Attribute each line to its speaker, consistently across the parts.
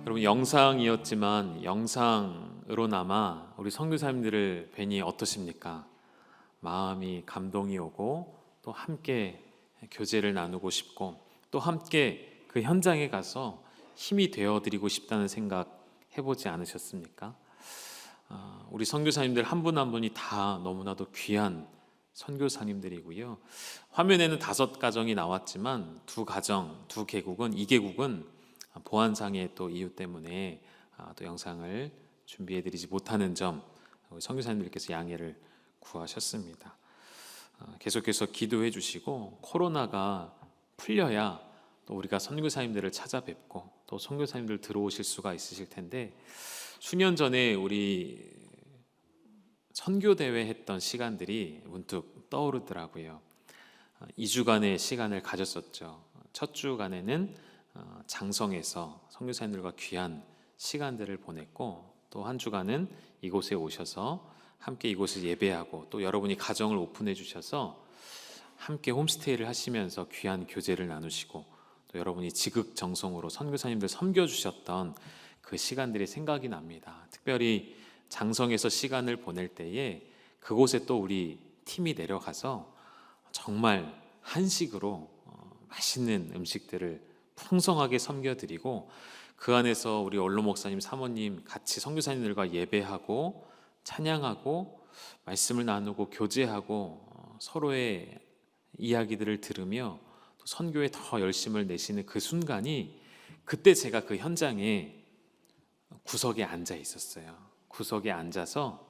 Speaker 1: 여러분, 영상이었지만 영상으로나마 우리 선교사님들을 뵈니 어떠십니까? 마음이 감동이 오고 또 함께 교제를 나누고 싶고 또 함께 그 현장에 가서 힘이 되어드리고 싶다는 생각 해보지 않으셨습니까? 우리 선교사님들 한 분 한 분이 다 너무나도 귀한 선교사님들이고요. 화면에는 5가정이 나왔지만 두 가정, 두 개국은, 이 개국은 보안상의 또 이유 때문에 또 영상을 준비해드리지 못하는 점 우리 선교사님들께서 양해를 구하셨습니다. 계속해서 기도해 주시고 코로나가 풀려야 또 우리가 선교사님들을 찾아뵙고 또 선교사님들 들어오실 수가 있으실 텐데, 수년 전에 우리 선교대회 했던 시간들이 문득 떠오르더라고요. 2주간의 시간을 가졌었죠. 첫 주간에는 장성에서 선교사님들과 귀한 시간들을 보냈고, 또 한 주간은 이곳에 오셔서 함께 이곳을 예배하고 또 여러분이 가정을 오픈해 주셔서 함께 홈스테이를 하시면서 귀한 교제를 나누시고 또 여러분이 지극정성으로 선교사님들 섬겨주셨던 그 시간들이 생각이 납니다. 특별히 장성에서 시간을 보낼 때에 그곳에 또 우리 팀이 내려가서 정말 한식으로 맛있는 음식들을 풍성하게 섬겨드리고, 그 안에서 우리 원로 목사님, 사모님 같이 선교사님들과 예배하고 찬양하고 말씀을 나누고 교제하고 서로의 이야기들을 들으며 또 선교에 더 열심을 내시는 그 순간이, 그때 제가 그 현장에 구석에 앉아 있었어요. 구석에 앉아서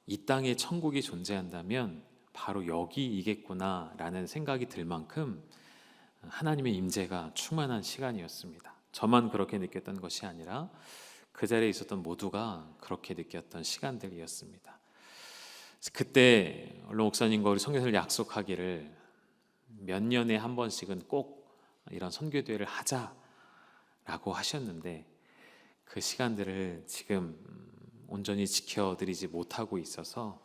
Speaker 1: 이 땅에 천국이 존재한다면 바로 여기이겠구나라는 생각이 들 만큼 하나님의 임재가 충만한 시간이었습니다. 저만 그렇게 느꼈던 것이 아니라 그 자리에 있었던 모두가 그렇게 느꼈던 시간들이었습니다. 그때 원로 목사님과 우리 선교사를 약속하기를 몇 년에 한 번씩은 꼭 이런 선교대회를 하자라고 하셨는데, 그 시간들을 지금 온전히 지켜드리지 못하고 있어서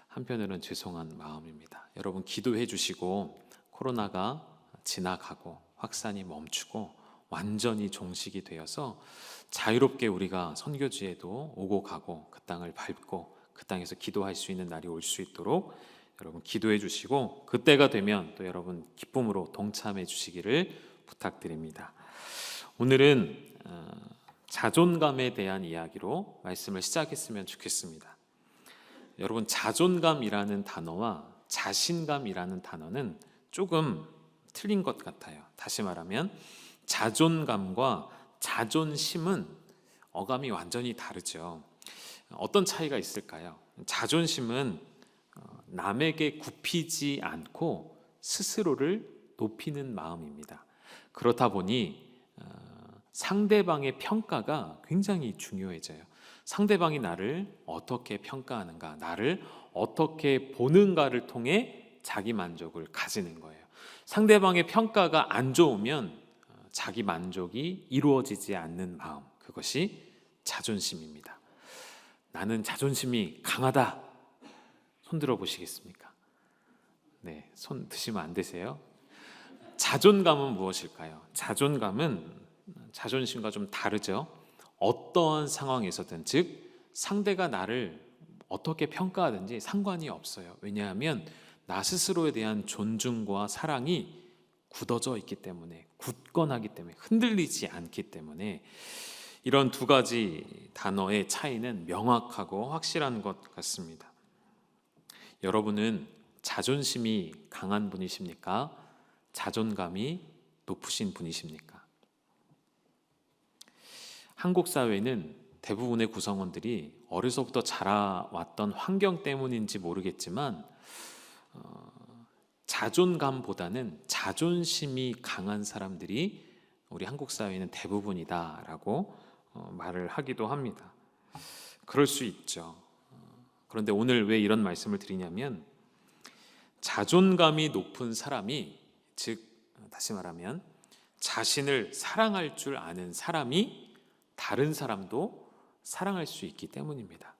Speaker 1: 한편으로는 죄송한 마음입니다. 여러분 기도해 주시고 코로나가 지나가고 확산이 멈추고 완전히 종식이 되어서 자유롭게 우리가 선교지에도 오고 가고 그 땅을 밟고 그 땅에서 기도할 수 있는 날이 올 수 있도록 여러분 기도해 주시고, 그때가 되면 또 여러분 기쁨으로 동참해 주시기를 부탁드립니다. 오늘은 자존감에 대한 이야기로 말씀을 시작했으면 좋겠습니다. 여러분, 자존감이라는 단어와 자신감이라는 단어는 조금 틀린 것 같아요. 다시 말하면 자존감과 자존심은 어감이 완전히 다르죠. 어떤 차이가 있을까요? 자존심은 남에게 굽히지 않고 스스로를 높이는 마음입니다. 그렇다 보니 상대방의 평가가 굉장히 중요해져요. 상대방이 나를 어떻게 평가하는가, 나를 어떻게 보는가를 통해 자기 만족을 가지는 거예요. 상대방의 평가가 안 좋으면 자기 만족이 이루어지지 않는 마음, 그것이 자존심입니다. 나는 자존심이 강하다. 손 들어 보시겠습니까? 네, 손 드시면 안 되세요? 자존감은 무엇일까요? 자존감은 자존심과 좀 다르죠. 어떠한 상황에서든, 즉 상대가 나를 어떻게 평가하든지 상관이 없어요. 왜냐하면 나 스스로에 대한 존중과 사랑이 굳어져 있기 때문에, 굳건하기 때문에, 흔들리지 않기 때문에 이런 두 가지 단어의 차이는 명확하고 확실한 것 같습니다. 여러분은 자존심이 강한 분이십니까? 자존감이 높으신 분이십니까? 한국 사회는 대부분의 구성원들이 어려서부터 자라왔던 환경 때문인지 모르겠지만 자존감보다는 자존심이 강한 사람들이 우리 한국 사회는 대부분이다라고 말을 하기도 합니다. 그럴 수 있죠. 그런데 오늘 왜 이런 말씀을 드리냐면, 자존감이 높은 사람이, 즉 다시 말하면 자신을 사랑할 줄 아는 사람이 다른 사람도 사랑할 수 있기 때문입니다.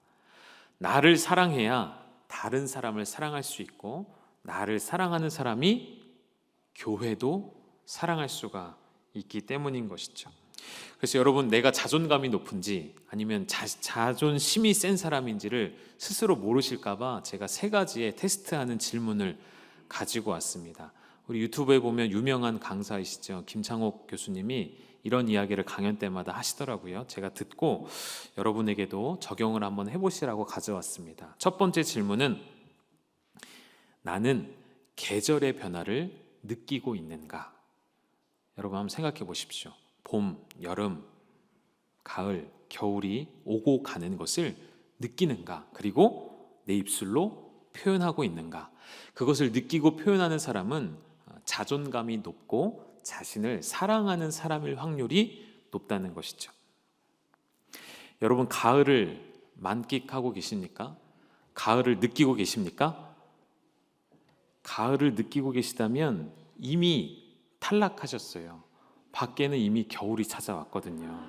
Speaker 1: 나를 사랑해야 다른 사람을 사랑할 수 있고, 나를 사랑하는 사람이 교회도 사랑할 수가 있기 때문인 것이죠. 그래서 여러분, 내가 자존감이 높은지 아니면 자존심이 센 사람인지를 스스로 모르실까봐 제가 세 가지의 테스트하는 질문을 가지고 왔습니다. 우리 유튜브에 보면 유명한 강사이시죠, 김창옥 교수님이 이런 이야기를 강연 때마다 하시더라고요. 제가 듣고 여러분에게도 적용을 한번 해보시라고 가져왔습니다. 첫 번째 질문은, 나는 계절의 변화를 느끼고 있는가? 여러분 한번 생각해 보십시오. 봄, 여름, 가을, 겨울이 오고 가는 것을 느끼는가? 그리고 내 입술로 표현하고 있는가? 그것을 느끼고 표현하는 사람은 자존감이 높고 자신을 사랑하는 사람일 확률이 높다는 것이죠. 여러분, 가을을 만끽하고 계십니까? 가을을 느끼고 계십니까? 가을을 느끼고 계시다면 이미 탈락하셨어요. 밖에는 이미 겨울이 찾아왔거든요.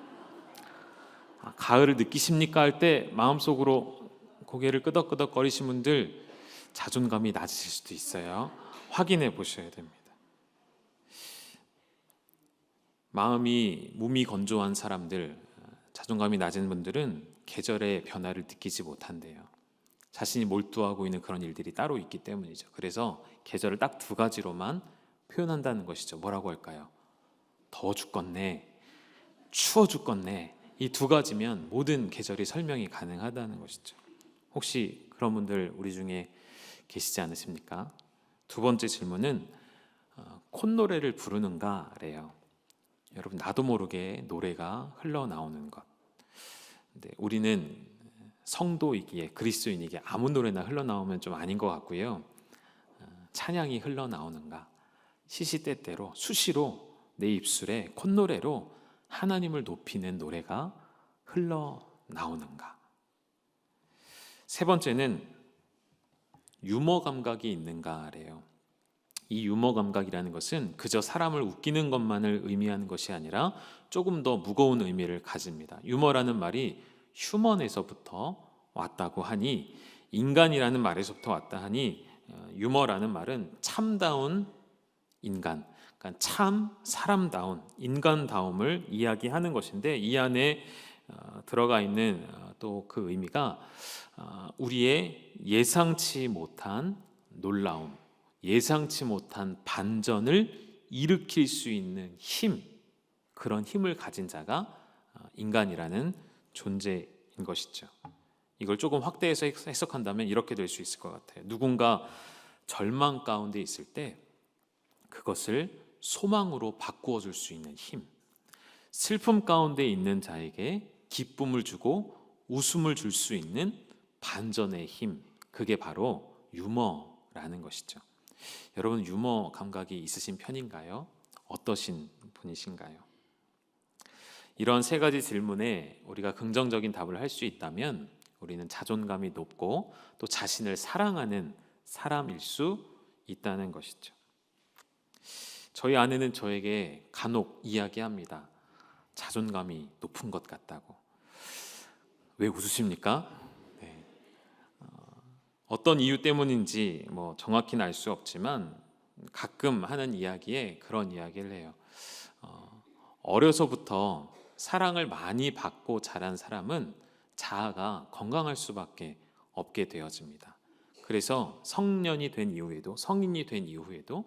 Speaker 1: 가을을 느끼십니까? 할 때 마음속으로 고개를 끄덕끄덕 거리신 분들 자존감이 낮으실 수도 있어요. 확인해 보셔야 됩니다. 마음이 몸이 건조한 사람들, 자존감이 낮은 분들은 계절의 변화를 느끼지 못한대요. 자신이 몰두하고 있는 그런 일들이 따로 있기 때문이죠. 그래서 계절을 딱 두 가지로만 표현한다는 것이죠. 뭐라고 할까요? 더워 죽겠네, 추워 죽겠네. 이 두 가지면 모든 계절이 설명이 가능하다는 것이죠. 혹시 그런 분들 우리 중에 계시지 않으십니까? 두 번째 질문은 콧노래를 부르는가래요. 여러분, 나도 모르게 노래가 흘러나오는 것. 근데 우리는 성도이기에, 그리스도인이기에 아무 노래나 흘러나오면 좀 아닌 것 같고요. 찬양이 흘러나오는가? 시시때때로 수시로 내 입술에 콧노래로 하나님을 높이는 노래가 흘러나오는가? 세 번째는 유머 감각이 있는가래요. 이 유머 감각이라는 것은 그저 사람을 웃기는 것만을 의미하는 것이 아니라 조금 더 무거운 의미를 가집니다. 유머라는 말이 휴먼에서부터 왔다고 하니, 인간이라는 말에서부터 왔다 하니, 유머라는 말은 참다운 인간, 그러니까 참 사람다운 인간다움을 이야기하는 것인데, 이 안에 들어가 있는 또 그 의미가 우리의 예상치 못한 놀라움, 예상치 못한 반전을 일으킬 수 있는 힘, 그런 힘을 가진 자가 인간이라는 존재인 것이죠. 이걸 조금 확대해서 해석한다면 이렇게 될 수 있을 것 같아요. 누군가 절망 가운데 있을 때 그것을 소망으로 바꾸어 줄 수 있는 힘, 슬픔 가운데 있는 자에게 기쁨을 주고 웃음을 줄 수 있는 반전의 힘, 그게 바로 유머라는 것이죠. 여러분, 유머 감각이 있으신 편인가요? 어떠신 분이신가요? 이런 세 가지 질문에 우리가 긍정적인 답을 할 수 있다면 우리는 자존감이 높고 또 자신을 사랑하는 사람일 수 있다는 것이죠. 저희 아내는 저에게 간혹 이야기합니다. 자존감이 높은 것 같다고. 왜 웃으십니까? 네. 어떤 이유 때문인지 정확히는 알 수 없지만 가끔 하는 이야기에 그런 이야기를 해요. 어려서부터 사랑을 많이 받고 자란 사람은 자아가 건강할 수밖에 없게 되어집니다. 그래서 성년이 된 이후에도, 성인이 된 이후에도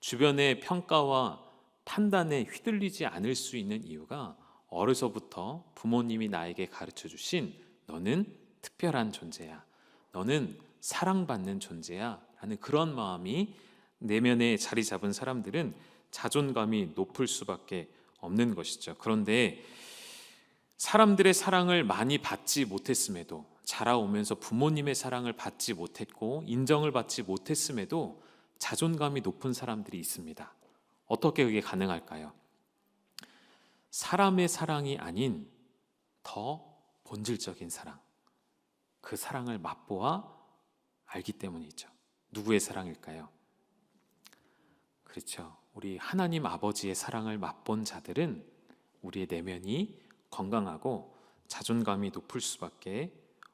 Speaker 1: 주변의 평가와 판단에 휘둘리지 않을 수 있는 이유가 어려서부터 부모님이 나에게 가르쳐 주신 너는 특별한 존재야, 너는 사랑받는 존재야 라는 그런 마음이 내면에 자리 잡은 사람들은 자존감이 높을 수밖에 없는 것이죠. 그런데 사람들의 사랑을 많이 받지 못했음에도, 자라오면서 부모님의 사랑을 받지 못했고 인정을 받지 못했음에도 자존감이 높은 사람들이 있습니다. 어떻게 그게 가능할까요? 사람의 사랑이 아닌 더 본질적인 사랑, 그 사랑을 맛보아 알기 때문이죠. 누구의 사랑일까요? 그렇죠. 우리 하나님 아버지의 사랑을 맛본 자들은 우리의 내면이 건강하고 자존감이 높을 수밖에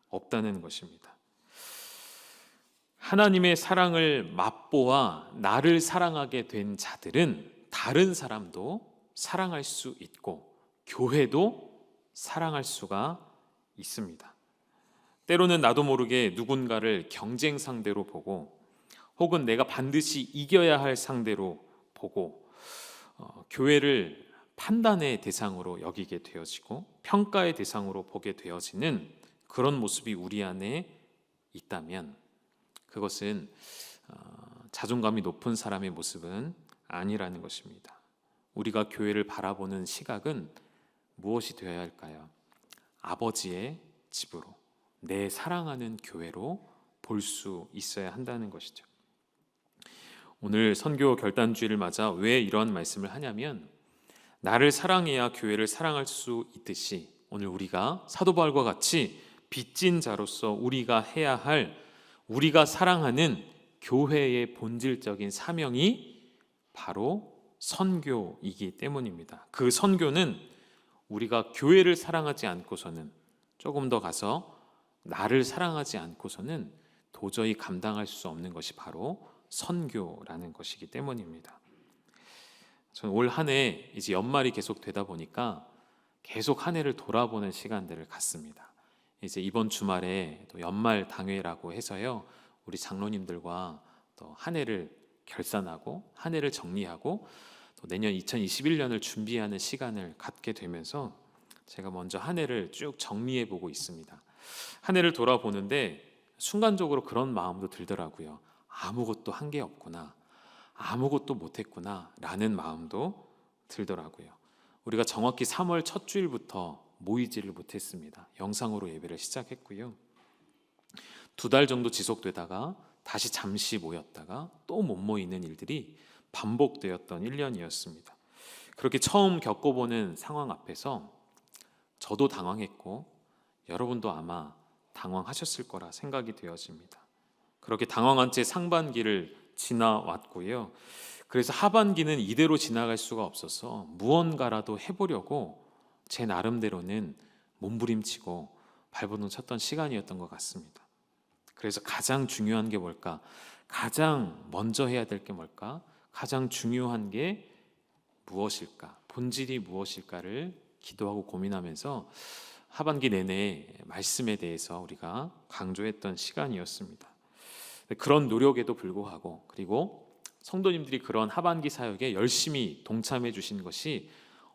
Speaker 1: 없다는 것입니다. 하나님의 사랑을 맛보아 나를 사랑하게 된 자들은 다른 사람도 사랑할 수 있고 교회도 사랑할 수가 있습니다. 때로는 나도 모르게 누군가를 경쟁 상대로 보고 혹은 내가 반드시 이겨야 할 상대로 보고 교회를 판단의 대상으로 여기게 되어지고 평가의 대상으로 보게 되어지는 그런 모습이 우리 안에 있다면 그것은 자존감이 높은 사람의 모습은 아니라는 것입니다. 우리가 교회를 바라보는 시각은 무엇이 되어야 할까요? 아버지의 집으로, 내 사랑하는 교회로 볼 수 있어야 한다는 것이죠. 오늘 선교 결단주일을 맞아 왜 이런 말씀을 하냐면 나를 사랑해야 교회를 사랑할 수 있듯이 오늘 우리가 사도 바울과 같이 빚진 자로서 우리가 해야 할 우리가 사랑하는 교회의 본질적인 사명이 바로 선교이기 때문입니다. 그 선교는 우리가 교회를 사랑하지 않고서는 조금 더 가서 나를 사랑하지 않고서는 도저히 감당할 수 없는 것이 바로 선교라는 것이기 때문입니다. 저는 올 한 해 이제 연말이 계속 되다 보니까 계속 한 해를 돌아보는 시간들을 갖습니다. 이제 이번 주말에 또 연말 당회라고 해서요, 우리 장로님들과 또 한 해를 결산하고 한 해를 정리하고 또 내년 2021년을 준비하는 시간을 갖게 되면서 제가 먼저 한 해를 쭉 정리해 보고 있습니다. 한 해를 돌아보는데 순간적으로 그런 마음도 들더라고요. 아무것도 한 게 없구나, 아무것도 못했구나 라는 마음도 들더라고요. 우리가 정확히 3월 첫 주일부터 모이지를 못했습니다. 영상으로 예배를 시작했고요. 2달 정도 지속되다가 다시 잠시 모였다가 또 못 모이는 일들이 반복되었던 1년이었습니다. 그렇게 처음 겪어보는 상황 앞에서 저도 당황했고 여러분도 아마 당황하셨을 거라 생각이 되어집니다. 그렇게 당황한 채 상반기를 지나왔고요. 그래서 하반기는 이대로 지나갈 수가 없어서 무언가라도 해보려고 제 나름대로는 몸부림치고 발버둥 쳤던 시간이었던 것 같습니다. 그래서 가장 중요한 게 뭘까? 가장 먼저 해야 될 게 뭘까? 가장 중요한 게 무엇일까? 본질이 무엇일까를 기도하고 고민하면서 하반기 내내 말씀에 대해서 우리가 강조했던 시간이었습니다. 그런 노력에도 불구하고 그리고 성도님들이 그런 하반기 사역에 열심히 동참해 주신 것이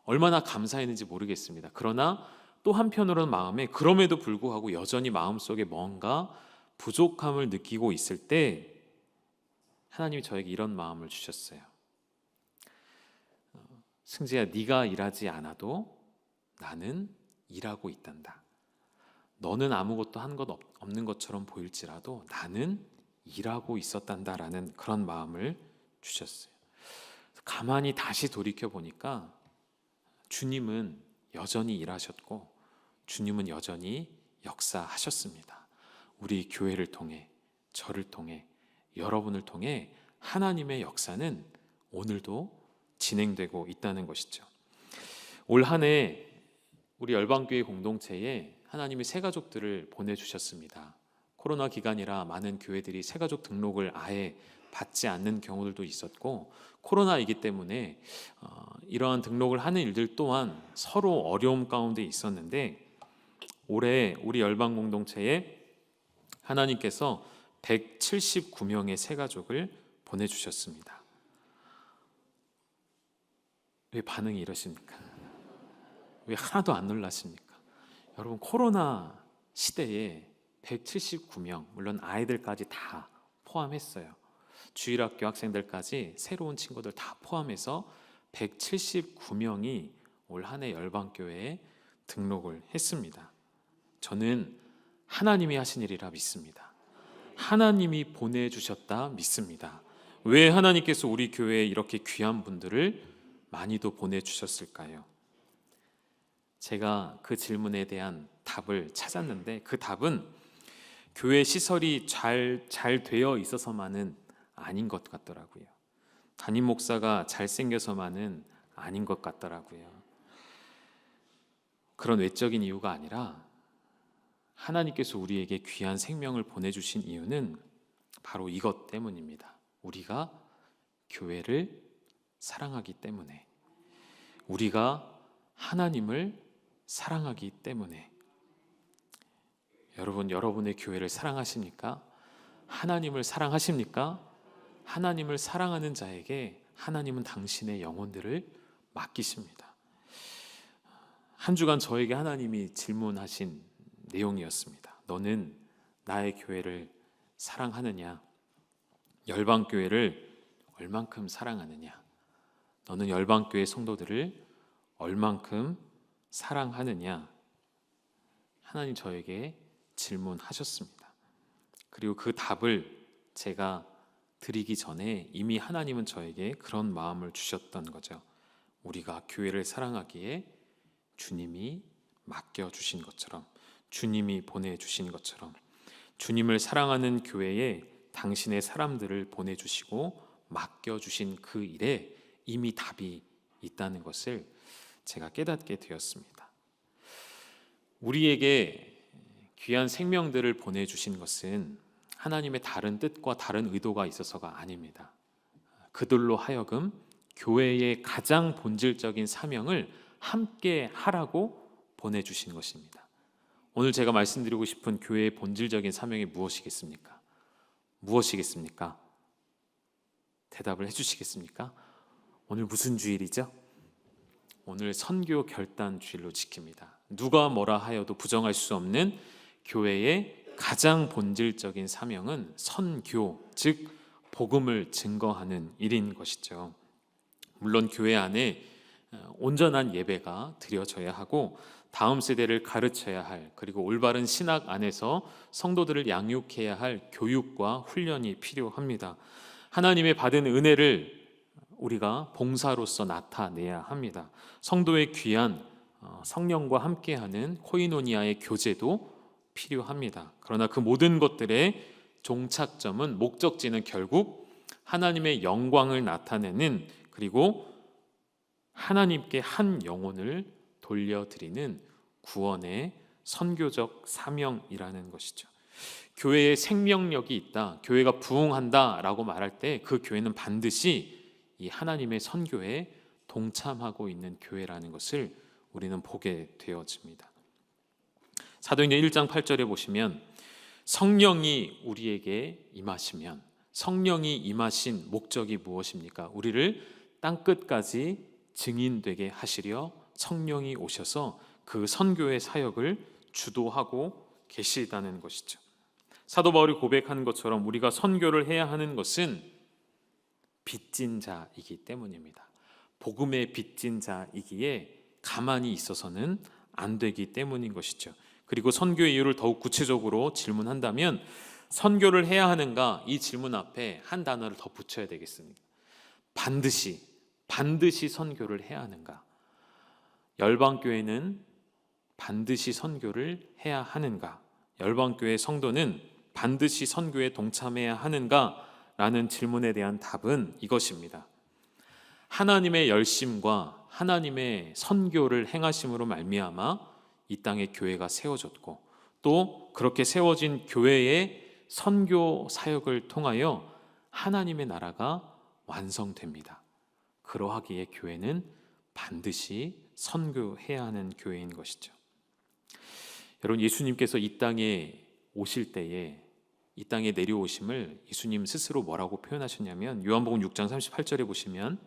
Speaker 1: 얼마나 감사했는지 모르겠습니다. 그러나 또 한편으로는 마음에 그럼에도 불구하고 여전히 마음속에 뭔가 부족함을 느끼고 있을 때 하나님이 저에게 이런 마음을 주셨어요. 승재야, 네가 일하지 않아도 나는 일하고 있단다. 너는 아무것도 한 것 없는 것처럼 보일지라도 나는 일하고 있었단다라는 그런 마음을 주셨어요. 가만히 다시 돌이켜 보니까 주님은 여전히 일하셨고 주님은 여전히 역사하셨습니다. 우리 교회를 통해, 저를 통해, 여러분을 통해 하나님의 역사는 오늘도 진행되고 있다는 것이죠. 올 한 해 우리 열방교회 공동체에 하나님이 새가족들을 보내주셨습니다. 코로나 기간이라 많은 교회들이 새가족 등록을 아예 받지 않는 경우들도 있었고 코로나이기 때문에 이러한 등록을 하는 일들 또한 서로 어려움 가운데 있었는데 올해 우리 열방 공동체에 하나님께서 179명의 새가족을 보내주셨습니다. 왜 반응이 이러십니까? 왜 하나도 안 놀라십니까? 여러분, 코로나 시대에 179명, 물론 아이들까지 다 포함했어요. 주일학교 학생들까지 새로운 친구들 다 포함해서 179명이 올 한 해 열방교회에 등록을 했습니다. 저는 하나님이 하신 일이라 믿습니다. 하나님이 보내주셨다 믿습니다. 왜 하나님께서 우리 교회에 이렇게 귀한 분들을 많이도 보내주셨을까요? 제가 그 질문에 대한 답을 찾았는데 그 답은 교회 시설이 잘 되어 있어서만은 아닌 것 같더라고요. 담임 목사가 잘생겨서만은 아닌 것 같더라고요. 그런 외적인 이유가 아니라 하나님께서 우리에게 귀한 생명을 보내주신 이유는 바로 이것 때문입니다. 우리가 교회를 사랑하기 때문에, 우리가 하나님을 사랑하기 때문에. 여러분, 여러분의 교회를 사랑하십니까? 하나님을 사랑하십니까? 하나님을 사랑하는 자에게 하나님은 당신의 영혼들을 맡기십니다. 한 주간 저에게 하나님이 질문하신 내용이었습니다. 너는 나의 교회를 사랑하느냐? 열방교회를 얼만큼 사랑하느냐? 너는 열방교회 성도들을 얼만큼 사랑하느냐? 하나님 저에게 질문하셨습니다. 그리고 그 답을 제가 드리기 전에 이미 하나님은 저에게 그런 마음을 주셨던 거죠. 우리가 교회를 사랑하기에 주님이 맡겨주신 것처럼, 주님이 보내주신 것처럼, 주님을 사랑하는 교회에 당신의 사람들을 보내주시고 맡겨주신 그 일에 이미 답이 있다는 것을 제가 깨닫게 되었습니다. 우리에게 귀한 생명들을 보내주신 것은 하나님의 다른 뜻과 다른 의도가 있어서가 아닙니다. 그들로 하여금 교회의 가장 본질적인 사명을 함께 하라고 보내주신 것입니다. 오늘 제가 말씀드리고 싶은 교회의 본질적인 사명이 무엇이겠습니까? 무엇이겠습니까? 대답을 해주시겠습니까? 오늘 무슨 주일이죠? 오늘 선교 결단 주일로 지킵니다. 누가 뭐라 하여도 부정할 수 없는 교회의 가장 본질적인 사명은 선교, 즉 복음을 증거하는 일인 것이죠. 물론 교회 안에 온전한 예배가 드려져야 하고 다음 세대를 가르쳐야 할, 그리고 올바른 신학 안에서 성도들을 양육해야 할 교육과 훈련이 필요합니다. 하나님의 받은 은혜를 우리가 봉사로서 나타내야 합니다. 성도의 귀한 성령과 함께하는 코이노니아의 교제도 필요합니다. 그러나 그 모든 것들의 종착점은, 목적지는 결국 하나님의 영광을 나타내는, 그리고 하나님께 한 영혼을 돌려드리는 구원의 선교적 사명이라는 것이죠. 교회에 생명력이 있다, 교회가 부흥한다 라고 말할 때 그 교회는 반드시 이 하나님의 선교에 동참하고 있는 교회라는 것을 우리는 보게 되어집니다. 사도행전 1장 8절에 보시면 성령이 우리에게 임하시면, 성령이 임하신 목적이 무엇입니까? 우리를 땅끝까지 증인되게 하시려 성령이 오셔서 그 선교의 사역을 주도하고 계시다는 것이죠. 사도 바울이 고백하는 것처럼 우리가 선교를 해야 하는 것은 빚진 자이기 때문입니다. 복음의 빚진 자이기에 가만히 있어서는 안 되기 때문인 것이죠. 그리고 선교의 이유를 더욱 구체적으로 질문한다면 선교를 해야 하는가, 이 질문 앞에 한 단어를 더 붙여야 되겠습니다. 반드시 선교를 해야 하는가? 열방교회는 반드시 선교를 해야 하는가? 열방교회 성도는 반드시 선교에 동참해야 하는가? 라는 질문에 대한 답은 이것입니다. 하나님의 열심과 하나님의 선교를 행하심으로 말미암아 이 땅에 교회가 세워졌고, 또 그렇게 세워진 교회의 선교 사역을 통하여 하나님의 나라가 완성됩니다. 그러하기에 교회는 반드시 선교해야 하는 교회인 것이죠. 여러분, 예수님께서 이 땅에 오실 때에, 이 땅에 내려오심을 예수님 스스로 뭐라고 표현하셨냐면 요한복음 6장 38절에 보시면,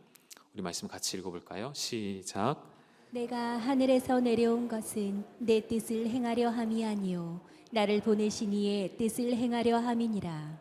Speaker 1: 우리 말씀 같이 읽어볼까요? 시작.
Speaker 2: 내가 하늘에서 내려온 것은 내 뜻을 행하려 함이 아니요 나를 보내신 이의 뜻을 행하려 함이니라.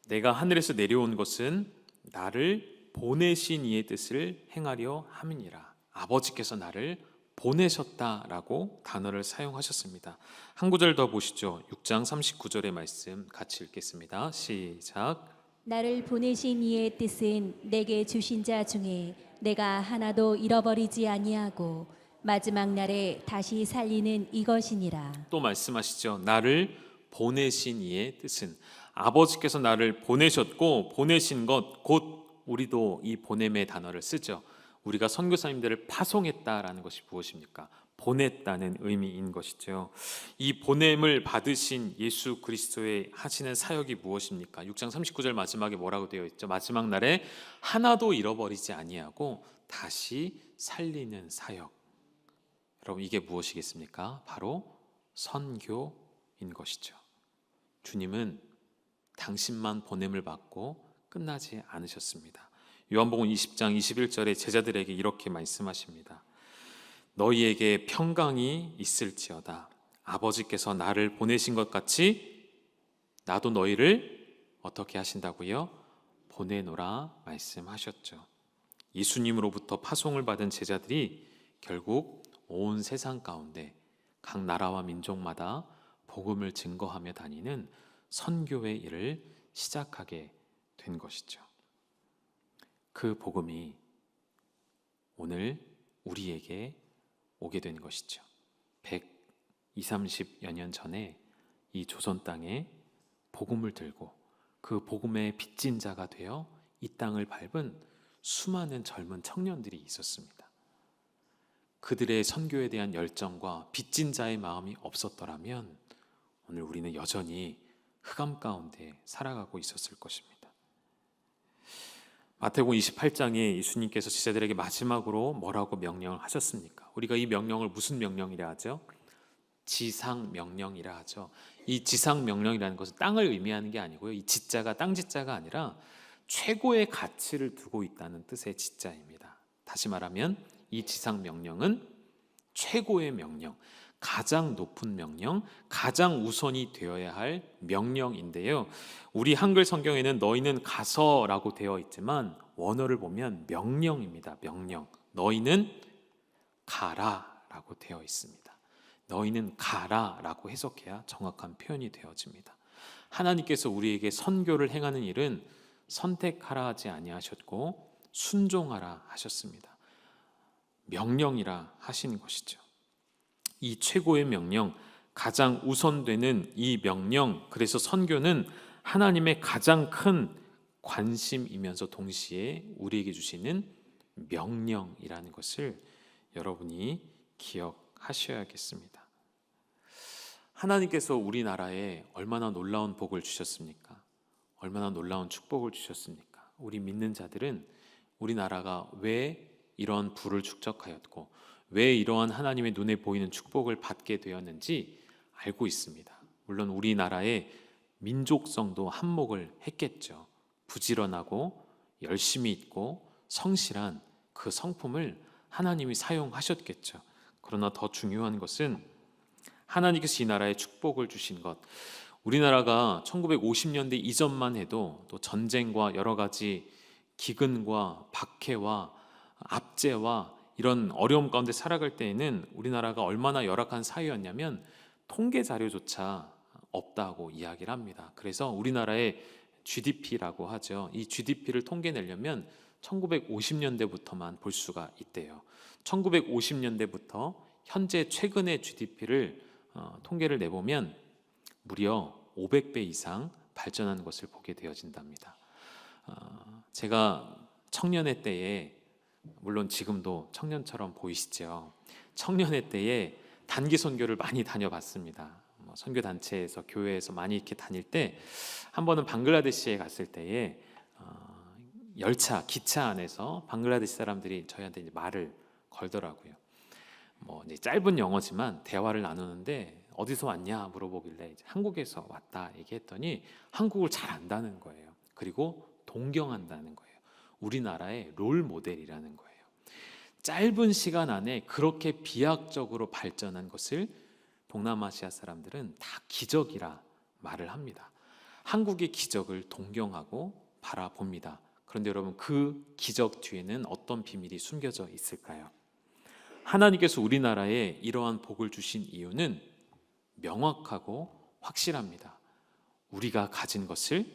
Speaker 1: 내가 하늘에서 내려온 것은 나를 보내신 이의 뜻을 행하려 함이니라. 아버지께서 나를 보내셨다라고 단어를 사용하셨습니다. 한 구절 더 보시죠. 6장 39절의 말씀 같이 읽겠습니다. 시작.
Speaker 2: 나를 보내신 이의 뜻은 내게 주신 자 중에 내가 하나도 잃어버리지 아니하고 마지막 날에 다시 살리는 이것이니라.
Speaker 1: 또 말씀하시죠. 나를 보내신 이의 뜻은, 아버지께서 나를 보내셨고 보내신 것, 곧 우리도 이 보냄의 단어를 쓰죠. 우리가 선교사님들을 파송했다라는 것이 무엇입니까? 보냈다는 의미인 것이죠. 이 보냄을 받으신 예수 그리스도의 하시는 사역이 무엇입니까? 6장 39절 마지막에 뭐라고 되어 있죠? 마지막 날에 하나도 잃어버리지 아니하고 다시 살리는 사역. 여러분, 이게 무엇이겠습니까? 바로 선교인 것이죠. 주님은 당신만 보냄을 받고 끝나지 않으셨습니다. 요한복음 20장 21절에 제자들에게 이렇게 말씀하십니다. 너희에게 평강이 있을지어다. 아버지께서 나를 보내신 것 같이 나도 너희를 어떻게 하신다고요? 보내노라 말씀하셨죠. 예수님으로부터 파송을 받은 제자들이 결국 온 세상 가운데 각 나라와 민족마다 복음을 증거하며 다니는 선교의 일을 시작하게 된 것이죠. 그 복음이 오늘 우리에게 오게 된 것이죠. 120-30여 년 전에 이 조선 땅에 복음을 들고 그 복음의 빚진 자가 되어 이 땅을 밟은 수많은 젊은 청년들이 있었습니다. 그들의 선교에 대한 열정과 빚진 자의 마음이 없었더라면 오늘 우리는 여전히 흑암 가운데 살아가고 있었을 것입니다. 마태복음 28장에 예수님께서 제자들에게 마지막으로 뭐라고 명령을 하셨습니까? 우리가 이 명령을 무슨 명령이라 하죠? 지상 명령이라 하죠. 이 지상 명령이라는 것은 땅을 의미하는 게 아니고요. 이 지자가 땅 지자가 아니라 최고의 가치를 두고 있다는 뜻의 지자입니다. 다시 말하면 이 지상 명령은 최고의 명령, 가장 높은 명령, 가장 우선이 되어야 할 명령인데요. 우리 한글 성경에는 너희는 가서라고 되어 있지만 원어를 보면 명령입니다. 명령. 너희는 가라라고 되어 있습니다. 너희는 가라라고 해석해야 정확한 표현이 되어집니다. 하나님께서 우리에게 선교를 행하는 일은 선택하라 하지 아니하셨고 순종하라 하셨습니다. 명령이라 하신 것이죠. 이 최고의 명령, 가장 우선되는 이 명령, 그래서 선교는 하나님의 가장 큰 관심이면서 동시에 우리에게 주시는 명령이라는 것을 여러분이 기억하셔야겠습니다. 하나님께서 우리나라에 얼마나 놀라운 복을 주셨습니까? 얼마나 놀라운 축복을 주셨습니까? 우리 믿는 자들은 우리나라가 왜 이런 부를 축적하였고 왜 이러한 하나님의 눈에 보이는 축복을 받게 되었는지 알고 있습니다. 물론 우리나라의 민족성도 한몫을 했겠죠. 부지런하고 열심히 있고 성실한 그 성품을 하나님이 사용하셨겠죠. 그러나 더 중요한 것은 하나님께서 이 나라에 축복을 주신 것, 우리나라가 1950년대 이전만 해도 또 전쟁과 여러 가지 기근과 박해와 압제와 이런 어려움 가운데 살아갈 때에는 우리나라가 얼마나 열악한 사회였냐면 통계 자료조차 없다고 이야기를 합니다. 그래서 우리나라의 GDP라고 하죠. 이 GDP를 통계 내려면 1950년대부터만 볼 수가 있대요. 1950년대부터 현재 최근의 GDP를 통계를 내보면 무려 500배 이상 발전한 것을 보게 되어진답니다. 제가 청년의 때에, 물론 지금도 청년처럼 보이시죠. 청년의 때에 단기 선교를 많이 다녀봤습니다. 선교 단체에서 교회에서 많이 이렇게 다닐 때 한 번은 방글라데시에 갔을 때에 열차 기차 안에서 방글라데시 사람들이 저희한테 이제 말을 걸더라고요. 이제 짧은 영어지만 대화를 나누는데 어디서 왔냐 물어보길래 이제 한국에서 왔다 얘기했더니 한국을 잘 안다는 거예요. 그리고 동경한다는 거예요. 우리나라의 롤 모델이라는 거예요. 짧은 시간 안에 그렇게 비약적으로 발전한 것을 동남아시아 사람들은 다 기적이라 말을 합니다. 한국의 기적을 동경하고 바라봅니다. 그런데 여러분, 그 기적 뒤에는 어떤 비밀이 숨겨져 있을까요? 하나님께서 우리나라에 이러한 복을 주신 이유는 명확하고 확실합니다. 우리가 가진 것을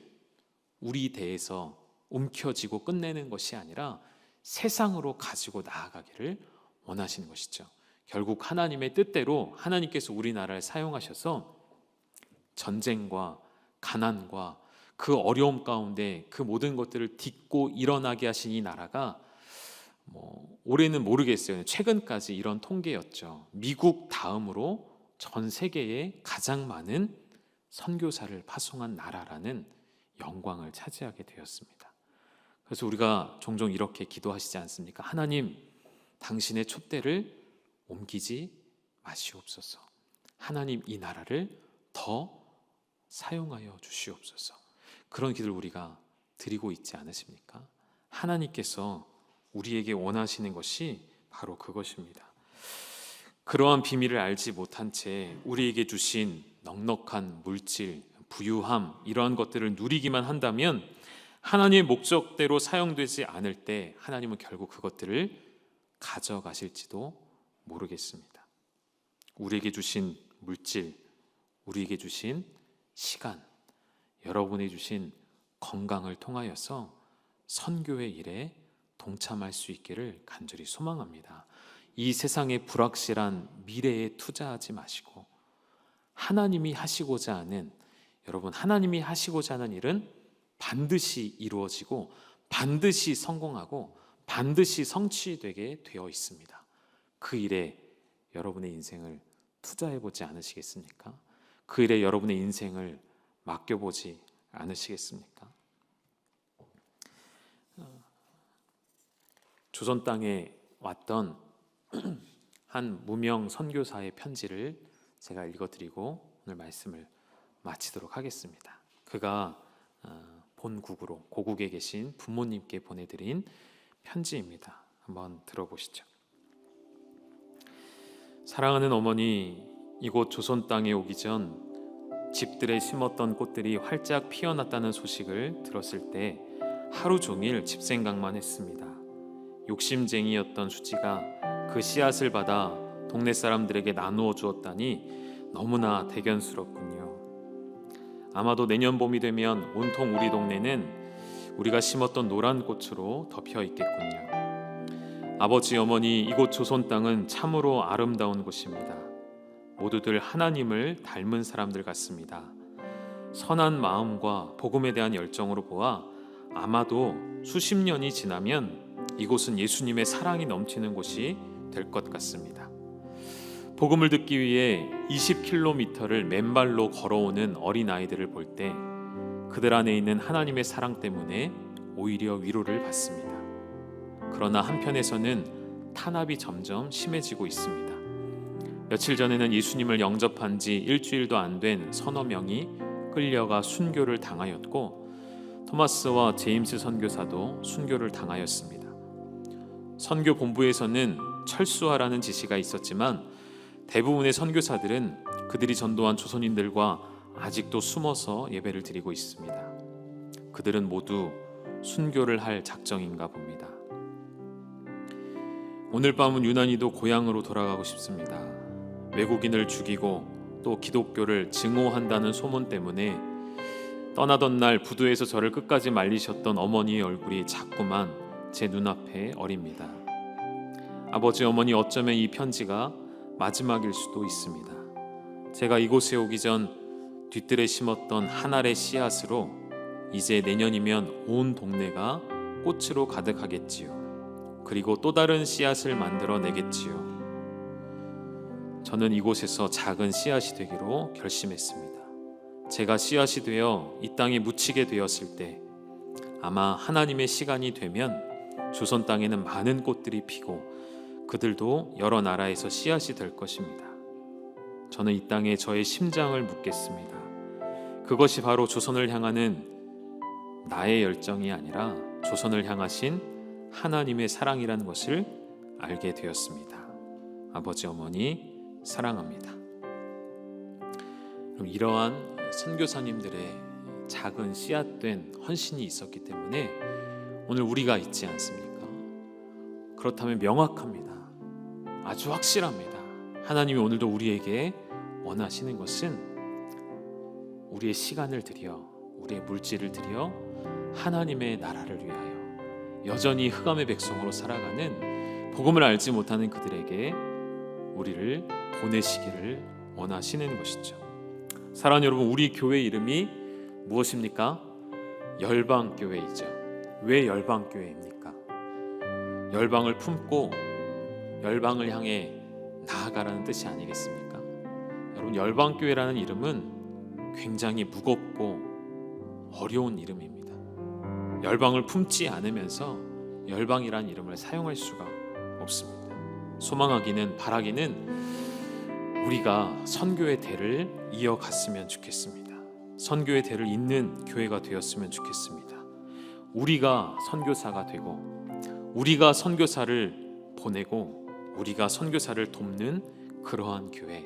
Speaker 1: 우리 대에서 움켜쥐고 끝내는 것이 아니라 세상으로 가지고 나아가기를 원하시는 것이죠. 결국 하나님의 뜻대로 하나님께서 우리나라를 사용하셔서 전쟁과 가난과 그 어려움 가운데 그 모든 것들을 딛고 일어나게 하신 이 나라가 올해는 모르겠어요. 최근까지 이런 통계였죠. 미국 다음으로 전 세계에 가장 많은 선교사를 파송한 나라라는 영광을 차지하게 되었습니다. 그래서 우리가 종종 이렇게 기도하시지 않습니까? 하나님, 당신의 촛대를 옮기지 마시옵소서. 하나님, 이 나라를 더 사용하여 주시옵소서. 그런 기도를 우리가 드리고 있지 않으십니까? 하나님께서 우리에게 원하시는 것이 바로 그것입니다. 그러한 비밀을 알지 못한 채 우리에게 주신 넉넉한 물질, 부유함, 이러한 것들을 누리기만 한다면 하나님의 목적대로 사용되지 않을 때 하나님은 결국 그것들을 가져가실지도 모르겠습니다. 우리에게 주신 물질, 우리에게 주신 시간, 여러분이 주신 건강을 통하여서 선교의 일에 동참할 수 있기를 간절히 소망합니다. 이 세상의 불확실한 미래에 투자하지 마시고 하나님이 하시고자 하는, 여러분, 하나님이 하시고자 하는 일은 반드시 이루어지고 반드시 성공하고 반드시 성취되게 되어 있습니다. 그 일에 여러분의 인생을 투자해보지 않으시겠습니까? 그 일에 여러분의 인생을 맡겨보지 않으시겠습니까? 조선 땅에 왔던 한 무명 선교사의 편지를 제가 읽어드리고 오늘 말씀을 마치도록 하겠습니다. 그가 본국으로, 고국에 계신 부모님께 보내드린 편지입니다. 한번 들어보시죠. 사랑하는 어머니, 이곳 조선 땅에 오기 전 집들에 심었던 꽃들이 활짝 피어났다는 소식을 들었을 때 하루 종일 집 생각만 했습니다. 욕심쟁이였던 수지가 그 씨앗을 받아 동네 사람들에게 나누어 주었다니 너무나 대견스럽군요. 아마도 내년 봄이 되면 온통 우리 동네는 우리가 심었던 노란 꽃으로 덮여 있겠군요. 아버지, 어머니, 이곳 조선 땅은 참으로 아름다운 곳입니다. 모두들 하나님을 닮은 사람들 같습니다. 선한 마음과 복음에 대한 열정으로 보아 아마도 수십 년이 지나면 이곳은 예수님의 사랑이 넘치는 곳이 될 것 같습니다. 복음을 듣기 위해 20km를 맨발로 걸어오는 어린아이들을 볼 때 그들 안에 있는 하나님의 사랑 때문에 오히려 위로를 받습니다. 그러나 한편에서는 탄압이 점점 심해지고 있습니다. 며칠 전에는 예수님을 영접한 지 일주일도 안 된 서너 명이 끌려가 순교를 당하였고 토마스와 제임스 선교사도 순교를 당하였습니다. 선교 본부에서는 철수하라는 지시가 있었지만 대부분의 선교사들은 그들이 전도한 조선인들과 아직도 숨어서 예배를 드리고 있습니다. 그들은 모두 순교를 할 작정인가 봅니다. 오늘 밤은 유난히도 고향으로 돌아가고 싶습니다. 외국인을 죽이고 또 기독교를 증오한다는 소문 때문에 떠나던 날 부두에서 저를 끝까지 말리셨던 어머니의 얼굴이 자꾸만 제 눈앞에 어립니다. 아버지, 어머니, 어쩌면 이 편지가 마지막일 수도 있습니다. 제가 이곳에 오기 전 뒤뜰에 심었던 한 알의 씨앗으로 이제 내년이면 온 동네가 꽃으로 가득하겠지요. 그리고 또 다른 씨앗을 만들어 내겠지요. 저는 이곳에서 작은 씨앗이 되기로 결심했습니다. 제가 씨앗이 되어 이 땅에 묻히게 되었을 때 아마 하나님의 시간이 되면 조선 땅에는 많은 꽃들이 피고 그들도 여러 나라에서 씨앗이 될 것입니다. 저는 이 땅에 저의 심장을 묻겠습니다. 그것이 바로 조선을 향하는 나의 열정이 아니라 조선을 향하신 하나님의 사랑이라는 것을 알게 되었습니다. 아버지, 어머니, 사랑합니다. 그럼 이러한 선교사님들의 작은 씨앗된 헌신이 있었기 때문에 오늘 우리가 있지 않습니까? 그렇다면 명확합니다. 아주 확실합니다. 하나님이 오늘도 우리에게 원하시는 것은 우리의 시간을 들여, 우리의 물질을 들여 하나님의 나라를 위하여 여전히 흑암의 백성으로 살아가는 복음을 알지 못하는 그들에게 우리를 보내시기를 원하시는 것이죠. 사랑하는 여러분, 우리 교회 이름이 무엇입니까? 열방교회이죠. 왜 열방교회입니까? 열방을 품고 열방을 향해 나아가라는 뜻이 아니겠습니까? 여러분, 열방교회라는 이름은 굉장히 무겁고 어려운 이름입니다. 열방을 품지 않으면서 열방이라는 이름을 사용할 수가 없습니다. 소망하기는, 바라기는 우리가 선교의 대를 이어갔으면 좋겠습니다. 선교의 대를 잇는 교회가 되었으면 좋겠습니다. 우리가 선교사가 되고, 우리가 선교사를 보내고, 우리가 선교사를 돕는 그러한 교회,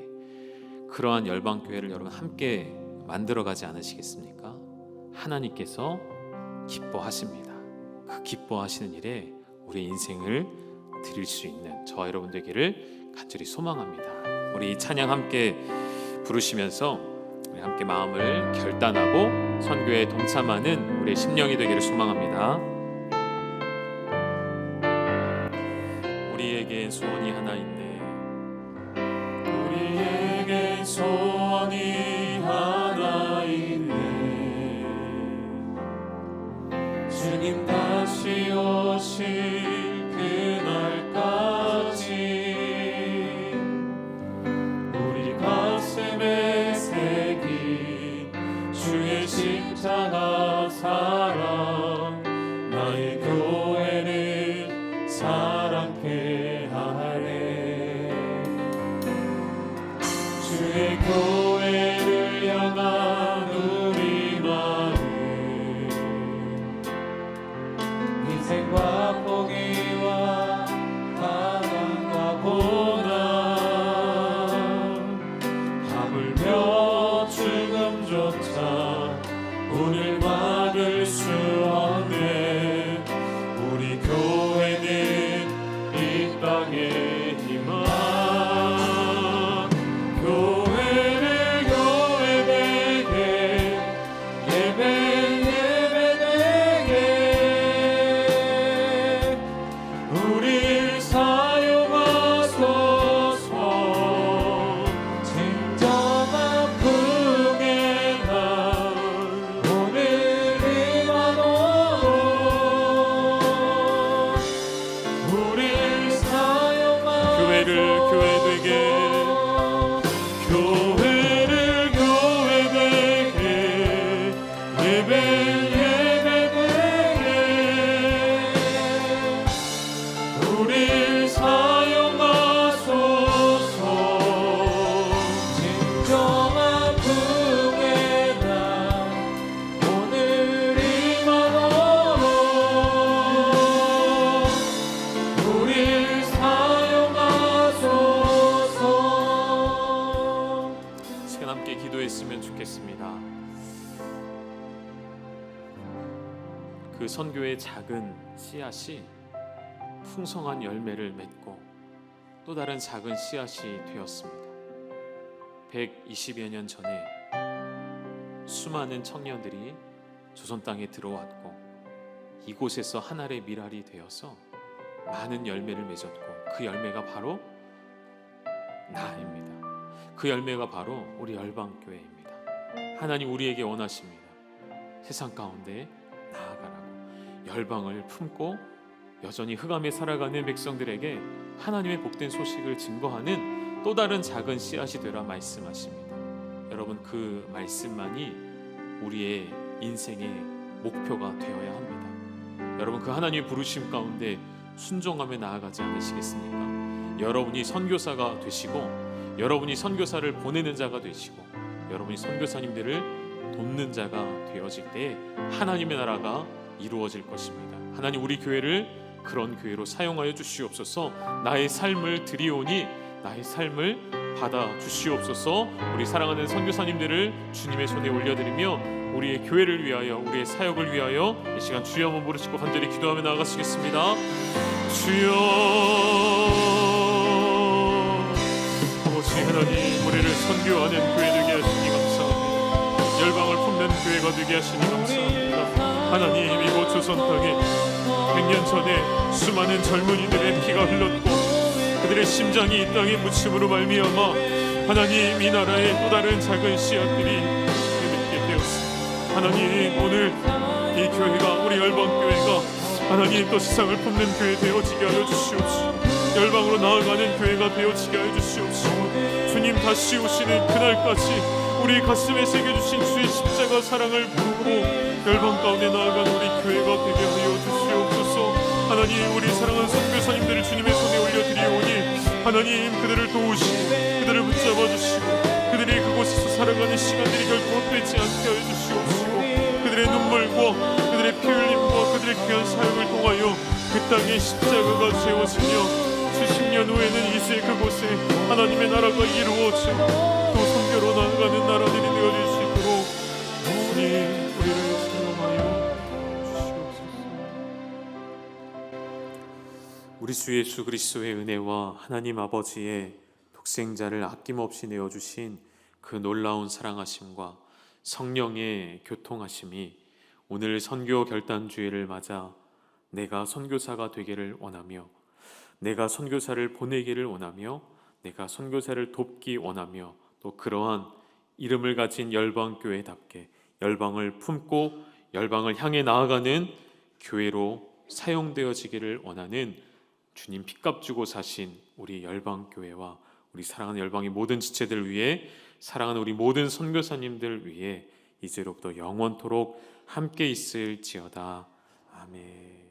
Speaker 1: 그러한 열방교회를 여러분 함께 만들어가지 않으시겠습니까? 하나님께서 기뻐하십니다. 그 기뻐하시는 일에 우리의 인생을 드릴 수 있는 저와 여러분 되기를 간절히 소망합니다. 우리 이 찬양 함께 부르시면서 우리 함께 마음을 결단하고 선교에 동참하는 우리의 심령이 되기를 소망합니다. 우리에겐 소원이 하나 있네.
Speaker 3: 우리에겐 소원이 하나 있네. 주님 다시 오실 그날까지 우리 가슴에 새긴 주의 십자가 사랑, 나의 교회를 사랑케 하네. 주의 교회를 향한 우리 마음, 인생과 포기와 가난과 고난, 하물며 죽음조차 오늘 막을 수 없네. 우리 교회는 이 땅의 희망, 교회를 교회되게, 예배되게 우리 사용하소서. 진정한 풍의 날 오늘 임하노. 우리 사용하소서.
Speaker 1: 교회를 교회되게,
Speaker 3: 교회를 교회되게, 예배 예배되게 우리 사용하소서. 진정한 풍의 날 오늘 임하노. 우리 사용하소서.
Speaker 1: 시간 함께 기도했으면 좋겠습니다. 그 선교의 작은 씨앗이 풍성한 열매를 맺고 또 다른 작은 씨앗이 되었습니다. 120여 년 전에 수많은 청년들이 조선 땅에 들어왔고 이곳에서 한 알의 밀알이 되어서 많은 열매를 맺었고, 그 열매가 바로 나입니다. 그 열매가 바로 우리 열방교회입니다. 하나님 우리에게 원하십니다. 세상 가운데 나아가라고. 열방을 품고 여전히 흑암에 살아가는 백성들에게 하나님의 복된 소식을 증거하는 또 다른 작은 씨앗이 되라 말씀하십니다. 여러분, 그 말씀만이 우리의 인생의 목표가 되어야 합니다. 여러분, 그 하나님의 부르심 가운데 순종하며 나아가지 않으시겠습니까? 여러분이 선교사가 되시고, 여러분이 선교사를 보내는 자가 되시고, 여러분이 선교사님들을 돕는 자가 되어질 때 하나님의 나라가 이루어질 것입니다. 하나님 우리 교회를 그런 교회로 사용하여 주시옵소서. 나의 삶을 드리오니 나의 삶을 받아 주시옵소서. 우리 사랑하는 선교사님들을 주님의 손에 올려드리며 우리의 교회를 위하여, 우리의 사역을 위하여 이 시간 주여 한번 부르시고 간절히 기도하며 나아가시겠습니다. 주여, 아버지 하나님, 우리를 선교하는 교회 되게 하시니 감사합니다. 열방을 품는 교회가 되게 하시니 감사합니다. 하나님, 이곳 조선 땅에 100년 전에 수많은 젊은이들의 피가 흘렀고 그들의 심장이 이 땅에 묻힘으로 말미암아 하나님 이 나라의 또 다른 작은 씨앗들이 맺게 되었습니다. 하나님, 오늘 이 교회가, 우리 열방교회가 하나님 또 세상을 품는 교회 되어지게 하여 주시옵소서. 열방으로 나아가는 교회가 되어지게 하여 주시옵소서. 주님 다시 오시는 그날까지 우리 가슴에 새겨주신 주의 십자가 사랑을 품고 열방 가운데 나아가는 우리 교회가 되게 하여 주시옵소서. 하나님, 우리 사랑하는 선교사님들을 주님의 손에 올려드리오니
Speaker 4: 하나님, 그들을 도우시고 그들을 붙잡아 주시고 그들이 그곳에서 살아가는 시간들이 결코 헛되지 않게 하여 주시옵시고 그들의 눈물과 그들의 피 흘림과 그들의 귀한 사역을 통하여 그 땅에 십자가가 세워지며 수십 년 후에는 이제 그곳에 하나님의 나라가 이루어져 또 선교로 나아가는 나라들이 되어질 수 있도록 주님 우리를 사용하여 주시옵소서.
Speaker 1: 우리 주 예수 그리스도의 은혜와 하나님 아버지의 독생자를 아낌없이 내어주신 그 놀라운 사랑하심과 성령의 교통하심이 오늘 선교 결단주일을 맞아 내가 선교사가 되기를 원하며 내가 선교사를 보내기를 원하며 내가 선교사를 돕기 원하며 또 그러한 이름을 가진 열방교회답게 열방을 품고 열방을 향해 나아가는 교회로 사용되어지기를 원하는 주님 핏값 주고 사신 우리 열방교회와 우리 사랑하는 열방의 모든 지체들 위해 사랑하는 우리 모든 선교사님들 위해 이제로부터 영원토록 함께 있을지어다. 아멘.